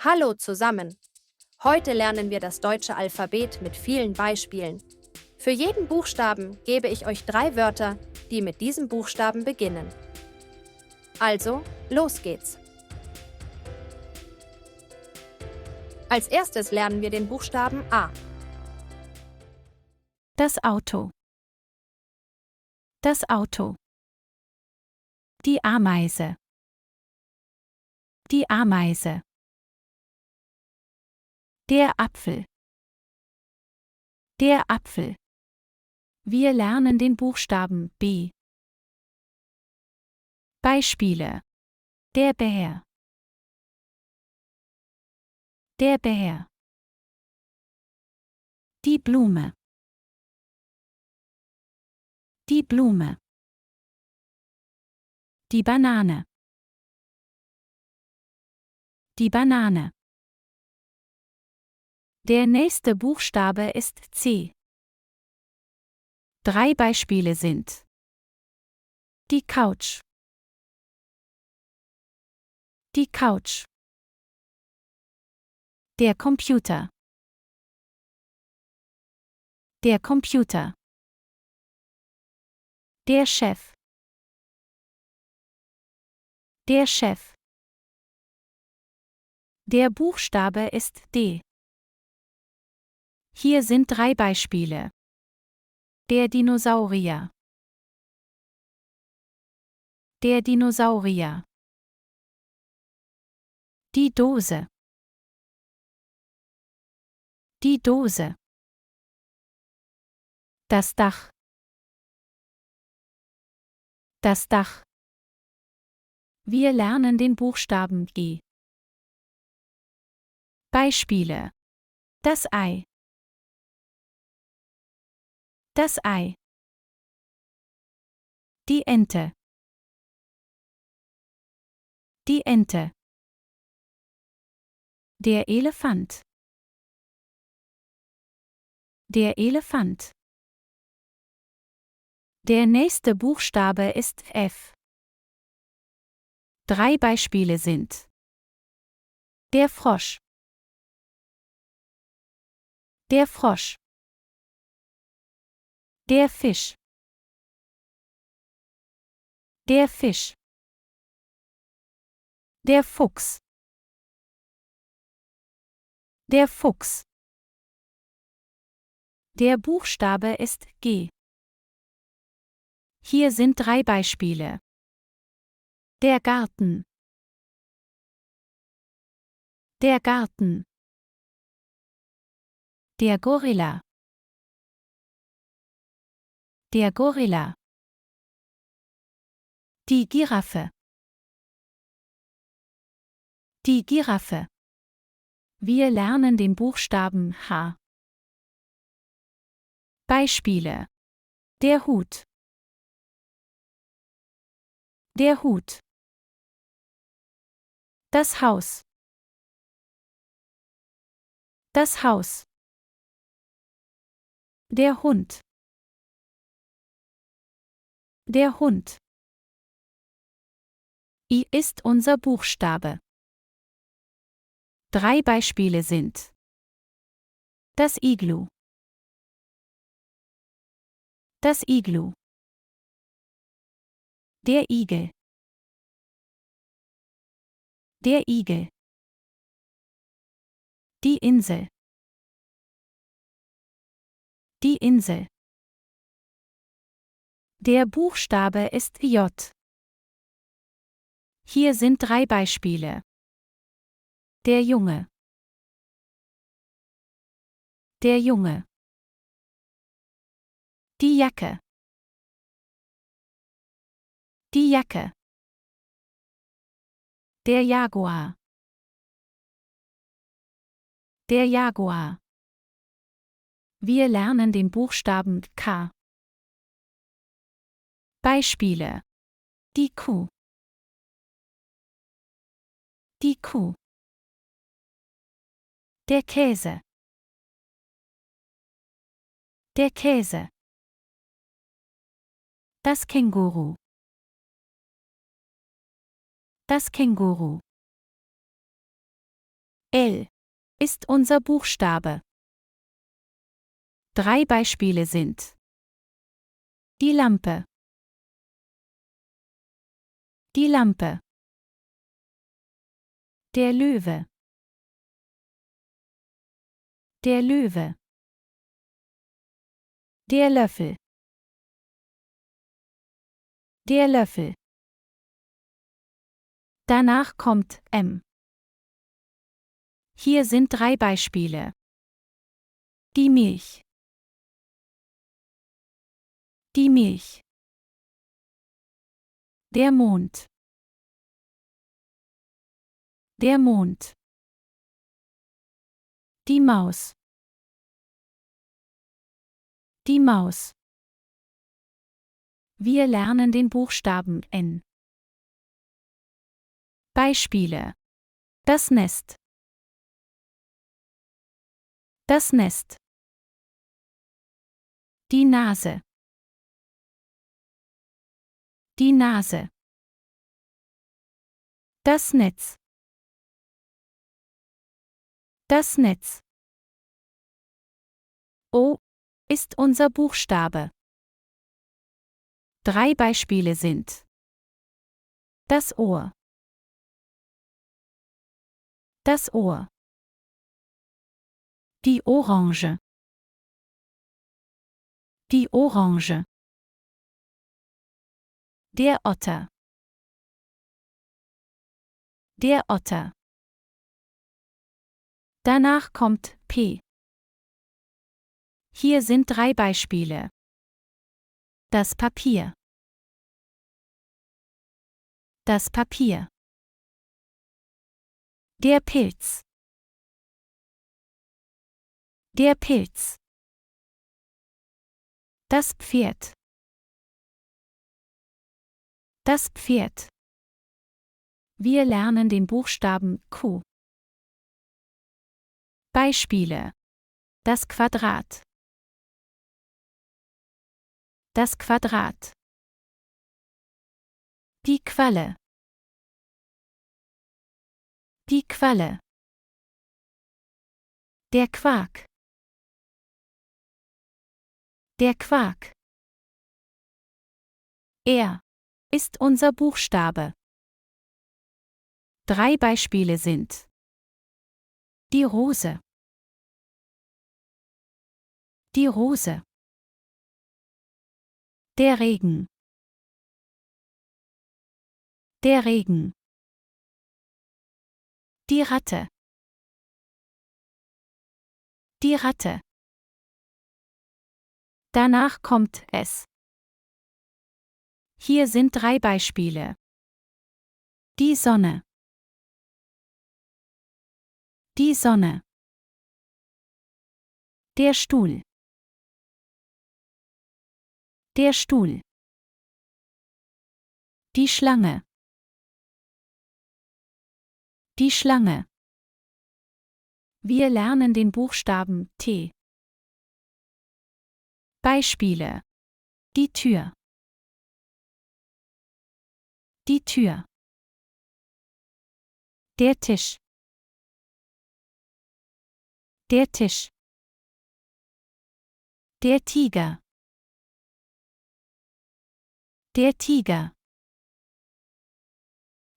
Hallo zusammen! Heute lernen wir das deutsche Alphabet mit vielen Beispielen. Für jeden Buchstaben gebe ich euch 3 Wörter, die mit diesem Buchstaben beginnen. Also, los geht's! Als erstes lernen wir den Buchstaben A. Das Auto. Das Auto. Die Ameise. Die Ameise. Der Apfel. Der Apfel. Wir lernen den Buchstaben B. Beispiele: Der Bär. Der Bär. Die Blume. Die Blume. Die Banane. Die Banane. Der nächste Buchstabe ist C. 3 Beispiele sind: die Couch. Die Couch. Der Computer. Der Computer. Der Chef. Der Chef. Der Buchstabe ist D. Hier sind 3 Beispiele: der Dinosaurier. Der Dinosaurier. Die Dose. Die Dose. Das Dach. Das Dach. Wir lernen den Buchstaben G. Beispiele: das Ei. Das Ei. Die Ente. Die Ente. Der Elefant. Der Elefant. Der nächste Buchstabe ist F. 3 Beispiele sind: der Frosch. Der Frosch. Der Fisch. Der Fisch. Der Fuchs. Der Fuchs. Der Buchstabe ist G. Hier sind 3 Beispiele: der Garten. Der Garten. Der Gorilla. Der Gorilla. Die Giraffe. Die Giraffe. Wir lernen den Buchstaben H. Beispiele: der Hut. Der Hut. Das Haus. Das Haus. Der Hund. Der Hund. I ist unser Buchstabe. 3 Beispiele sind: das Iglu. Das Iglu. Der Igel. Der Igel. Die Insel. Die Insel. Der Buchstabe ist J. Hier sind 3 Beispiele: der Junge. Der Junge. Die Jacke. Die Jacke. Der Jaguar. Der Jaguar. Wir lernen den Buchstaben K. Beispiele: die Kuh. Die Kuh. Der Käse. Der Käse. Das Känguru. Das Känguru. L ist unser Buchstabe. 3 Beispiele sind die Lampe, die Lampe, der Löwe, der Löwe, der Löffel, der Löffel. Danach kommt M. Hier sind 3 Beispiele. Die Milch, die Milch, der Mond, der Mond, die Maus, die Maus. Wir lernen den Buchstaben N. Beispiele: das Nest, das Nest, die Nase, die Nase, das Netz, das Netz. O ist unser Buchstabe. 3 Beispiele sind das Ohr, das Ohr, die Orange, die Orange, der Otter, der Otter. Danach kommt P. Hier sind 3 Beispiele. Das Papier, das Papier, der Pilz, der Pilz, das Pferd, das Pferd. Wir lernen den Buchstaben Q. Beispiele: das Quadrat, das Quadrat, die Qualle, die Qualle, der Quark, der Quark. Er ist unser Buchstabe. 3 Beispiele sind die Rose, die Rose, der Regen, der Regen, die Ratte, die Ratte. Danach kommt S. Hier sind 3 Beispiele. Die Sonne, die Sonne, der Stuhl, der Stuhl, die Schlange, die Schlange. Wir lernen den Buchstaben T. Beispiele: die Tür, die Tür, der Tisch, der Tisch, der Tiger, der Tiger.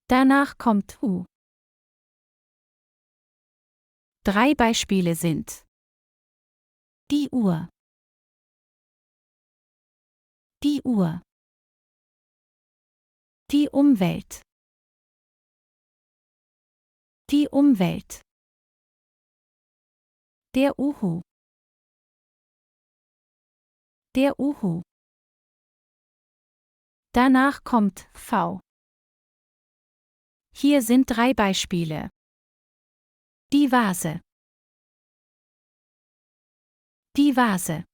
Danach kommt U. 3 Beispiele sind die Uhr, die Uhr, die Umwelt, die Umwelt, der Uhu, der Uhu. Danach kommt V. Hier sind 3 Beispiele. Die Vase, die Vase,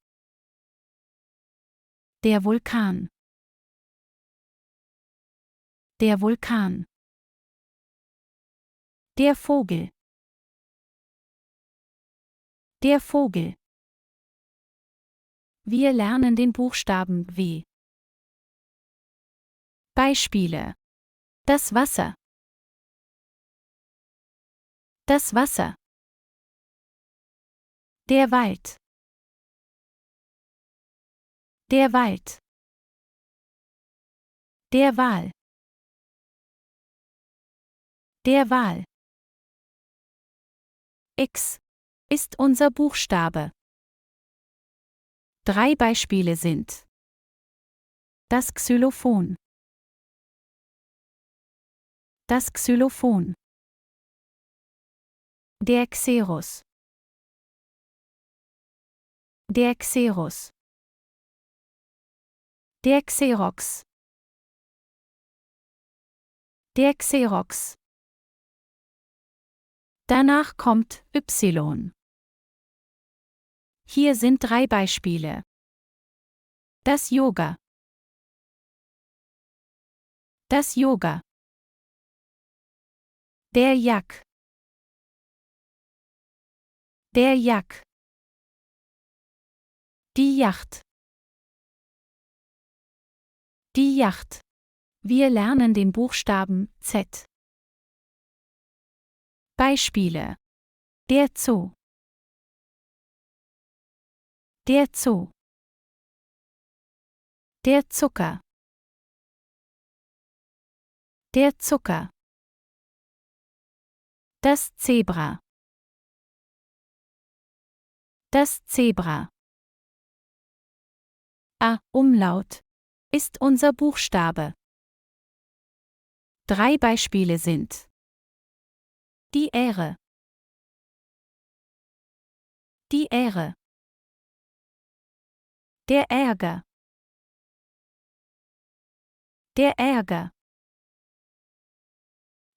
der Vulkan, der Vulkan, der Vogel, der Vogel. Wir lernen den Buchstaben W. Beispiele: das Wasser, Das Wasser. Der Wald. Der Wald. Der Wal. Der Wal. X ist unser Buchstabe. 3 Beispiele sind: das Xylophon. Das Xylophon. Der Xeros. Der Xeros. Der Xerox. Der Xerox. Danach kommt Y. Hier sind 3 Beispiele: das Yoga. Das Yoga. Der Jack. Der Jack. Die Yacht. Die Yacht. Wir lernen den Buchstaben Z. Beispiele: der Zoo. Der Zoo. Der Zucker. Der Zucker. Das Zebra. Das Zebra. A. Umlaut ist unser Buchstabe. 3 Beispiele sind: die Ähre. Die Ähre. Der Ärger. Der Ärger.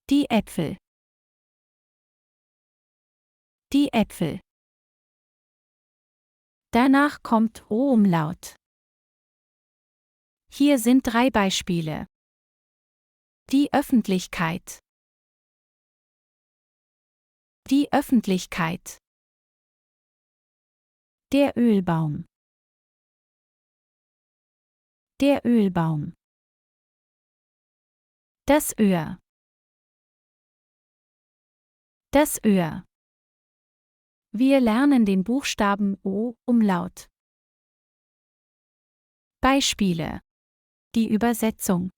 Die Äpfel. Die Äpfel. Danach kommt O-Umlaut. Hier sind 3 Beispiele: die Öffentlichkeit. Die Öffentlichkeit. Der Ölbaum. Der Ölbaum. Das Öhr. Das Öhr. Wir lernen den Buchstaben O Umlaut. Beispiele: die Übersetzung.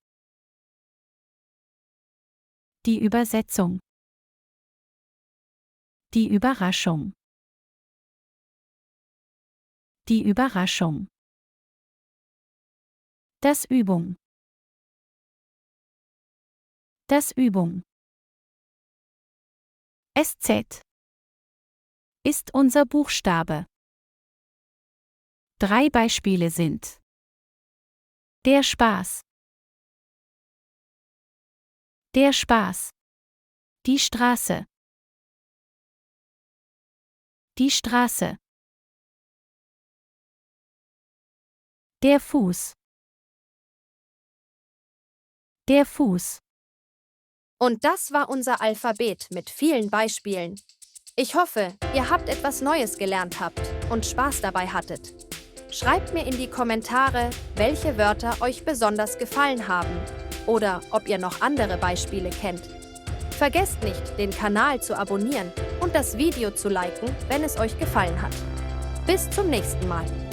Die Übersetzung. Die Überraschung. Die Überraschung. Das Übung. Das Übung. SZ ist unser Buchstabe. 3 Beispiele sind: der Spaß. Der Spaß. Die Straße. Die Straße. Der Fuß. Der Fuß. Und das war unser Alphabet mit vielen Beispielen. Ich hoffe, ihr habt etwas Neues gelernt habt und Spaß dabei hattet. Schreibt mir in die Kommentare, welche Wörter euch besonders gefallen haben oder ob ihr noch andere Beispiele kennt. Vergesst nicht, den Kanal zu abonnieren und das Video zu liken, wenn es euch gefallen hat. Bis zum nächsten Mal.